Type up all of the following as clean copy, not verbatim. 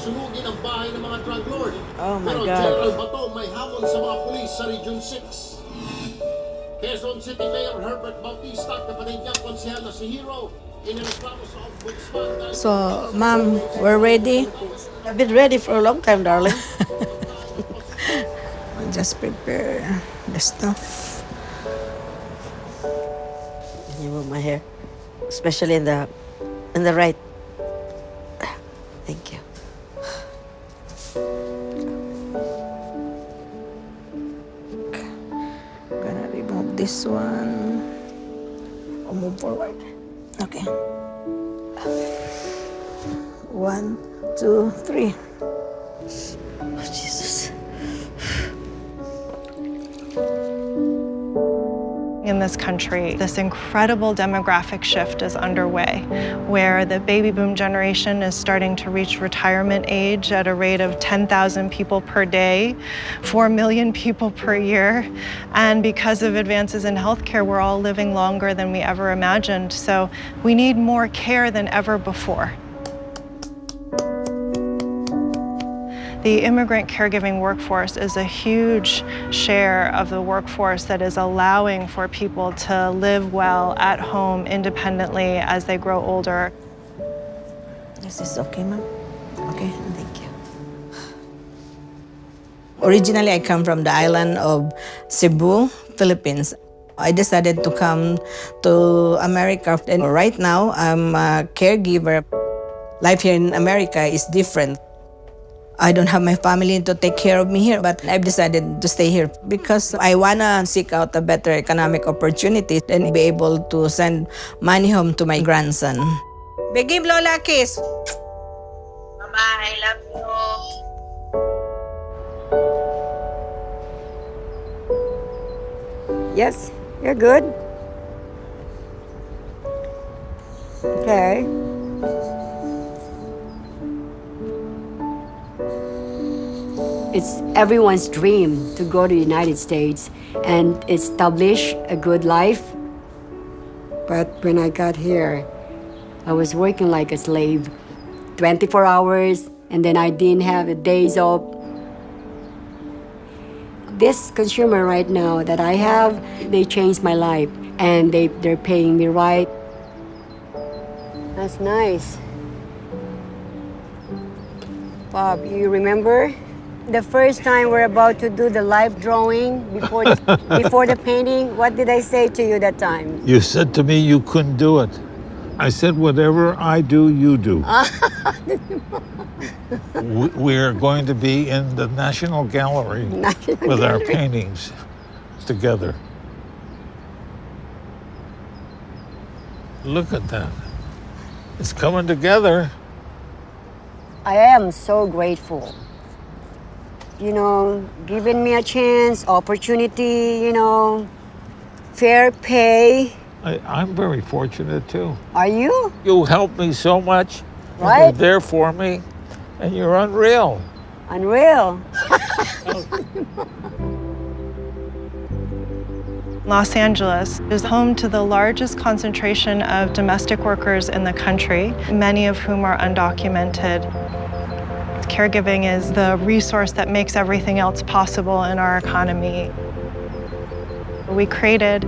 sunugin ang bahay ng mga drug lord. Oh my Pero God. General Bato may hamon sa mga pulis sa Region 6. Quezon City Mayor Herbert Bautista, kapatid niyang konsehal na si Hero, inireklamo sa ombudsman. So, Ma'am, we're ready. I've been ready for a long time, darling. I'll just prepare the stuff. You move my hair, especially in the right. Thank you. Gonna remove this one. I'll move forward. Okay. 1, 2, 3. Oh, Jesus. In this country, this incredible demographic shift is underway, where the baby boom generation is starting to reach retirement age at a rate of 10,000 people per day, 4 million people per year. And because of advances in healthcare, we're all living longer than we ever imagined. So we need more care than ever before. The immigrant caregiving workforce is a huge share of the workforce that is allowing for people to live well at home independently as they grow older. This is okay, ma'am? Okay, thank you. Originally, I come from the island of Cebu, Philippines. I decided to come to America, and right now, I'm a caregiver. Life here in America is different. I don't have my family to take care of me here, but I've decided to stay here because I wanna seek out a better economic opportunity and be able to send money home to my grandson. Give Lola a kiss. Bye-bye, love you. Yes, you're good. Okay. It's everyone's dream to go to the United States and establish a good life. But when I got here, I was working like a slave, 24 hours, and then I didn't have a days off. This consumer right now that I have, they changed my life, and they're paying me right. That's nice. Bob, you remember? The first time we're about to do the live drawing before the painting, what did I say to you that time? You said to me you couldn't do it. I said, whatever I do, you do. We're going to be in the National Gallery with our paintings together. Look at that. It's coming together. I am so grateful. You know, giving me a chance, opportunity, you know, fair pay. I'm very fortunate too. Are you? You helped me so much. Right? You're there for me, and you're unreal. Unreal. Los Angeles is home to the largest concentration of domestic workers in the country, many of whom are undocumented. Caregiving is the resource that makes everything else possible in our economy. We created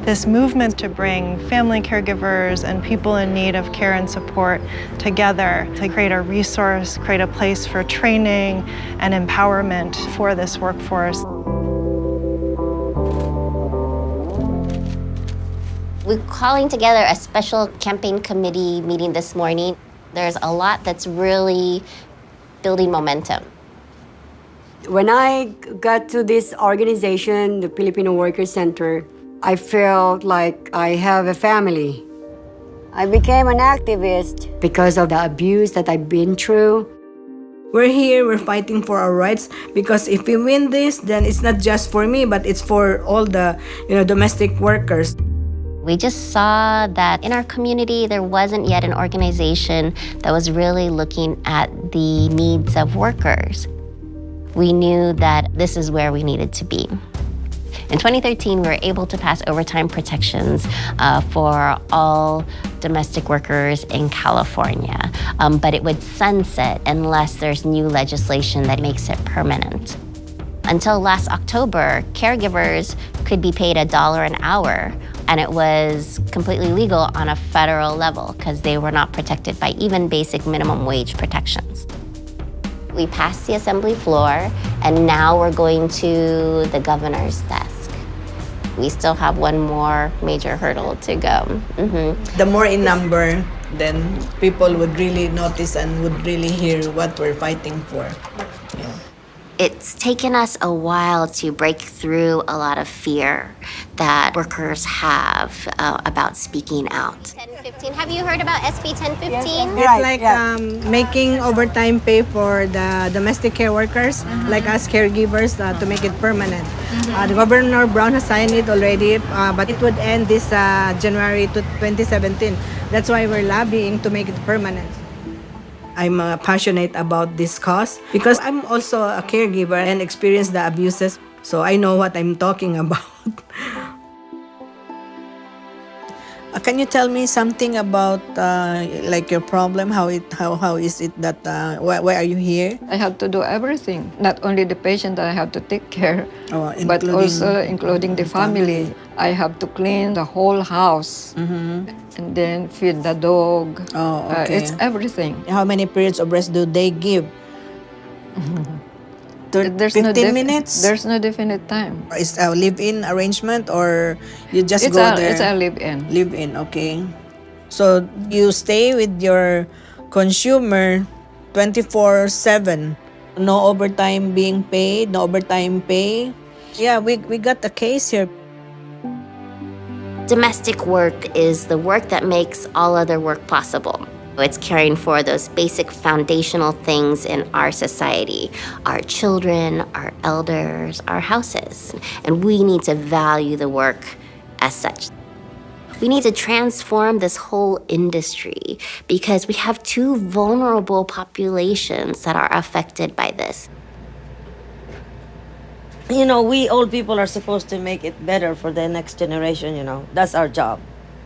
this movement to bring family caregivers and people in need of care and support together to create a resource, create a place for training and empowerment for this workforce. We're calling together a special campaign committee meeting this morning. There's a lot that's really building momentum. When I got to this organization, the Pilipino Workers Center, I felt like I have a family. I became an activist because of the abuse that I've been through. We're here, we're fighting for our rights because if we win this, then it's not just for me, but it's for all the domestic workers. We just saw that in our community, there wasn't yet an organization that was really looking at the needs of workers. We knew that this is where we needed to be. In 2013, we were able to pass overtime protections for all domestic workers in California, but it would sunset unless there's new legislation that makes it permanent. Until last October, caregivers could be paid $1 an hour, and it was completely legal on a federal level because they were not protected by even basic minimum wage protections. We passed the assembly floor, and now we're going to the governor's desk. We still have one more major hurdle to go. The more in number, then people would really notice and would really hear what we're fighting for. Yeah. It's taken us a while to break through a lot of fear that workers have about speaking out. 1015. Have you heard about SB 1015? It's like making overtime pay for the domestic care workers, like us caregivers, to make it permanent. The Governor Brown has signed it already, but it would end this January 2017. That's why we're lobbying to make it permanent. I'm passionate about this cause because I'm also a caregiver and experienced the abuses, so I know what I'm talking about. Can you tell me something about like your problem? How is it that why are you here? I have to do everything, not only the patient that I have to take care, but including also including the family. I have to clean the whole house and then feed the dog. Oh, okay. It's everything. How many periods of rest do they give? There's 15 minutes? There's no definite time. Is a live-in arrangement or you just It's go there? It's a live-in. Live-in, okay. So you stay with your consumer 24/7. No overtime being paid, no overtime pay. Yeah, we got a case here. Domestic work is the work that makes all other work possible. It's caring for those basic foundational things in our society, our children, our elders, our houses. And we need to value the work as such. We need to transform this whole industry because we have two vulnerable populations that are affected by this. You know, we old people are supposed to make it better for the next generation, you know. That's our job.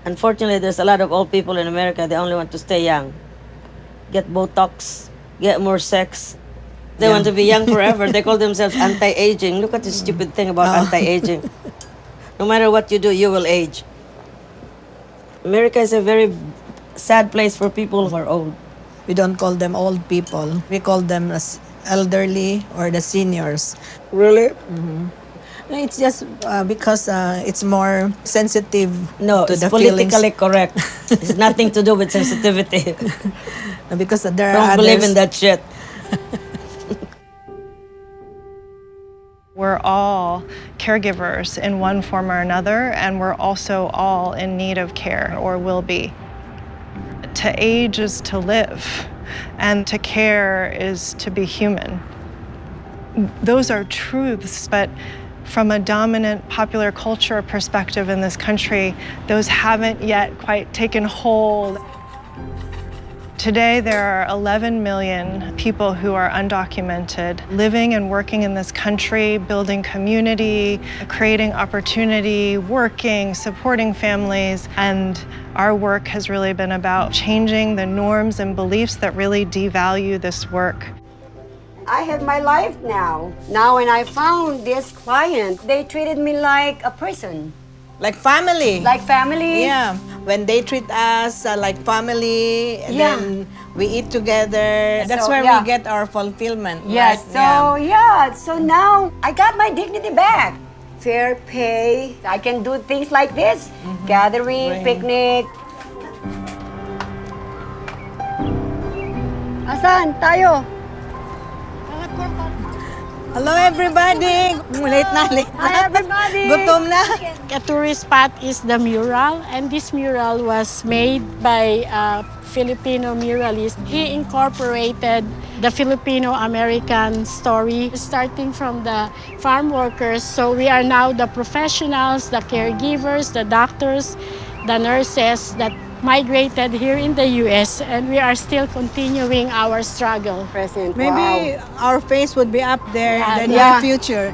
Unfortunately, there's a lot of old people in America, they only want to stay young. Get Botox, get more sex. They want to be young forever. They call themselves anti-aging. Look at this stupid thing about anti-aging. No matter what you do, you will age. America is a very sad place for people who are old. We don't call them old people. We call them as elderly or the seniors. Really? It's just because it's more sensitive No, to it's the politically feelings. correct. It's nothing to do with sensitivity. Because there are Don't believe in others. that shit. We're all caregivers in one form or another, and we're also all in need of care, or will be. To age is to live, and to care is to be human. Those are truths, but from a dominant popular culture perspective in this country, those haven't yet quite taken hold. Today, there are 11 million people who are undocumented, living and working in this country, building community, creating opportunity, working, supporting families, and our work has really been about changing the norms and beliefs that really devalue this work. I have my life now. Now when I found this client, they treated me like a person. Like family. Like family. Yeah. When they treat us like family, and Yeah. then we eat together. That's So, where yeah. we get our fulfillment. Yes, right? so now I got my dignity back. Fair pay. I can do things like this. Gathering, Right. picnic. Asan tayo? Hello everybody! Late na. Hi everybody! Gutom na. A tourist spot is the mural, and this mural was made by a Filipino muralist. He incorporated the Filipino-American story, starting from the farm workers. So we are now the professionals, the caregivers, the doctors, the nurses that migrated here in the U.S., and we are still continuing our struggle. Present. Maybe our face would be up there in the Yeah. near future.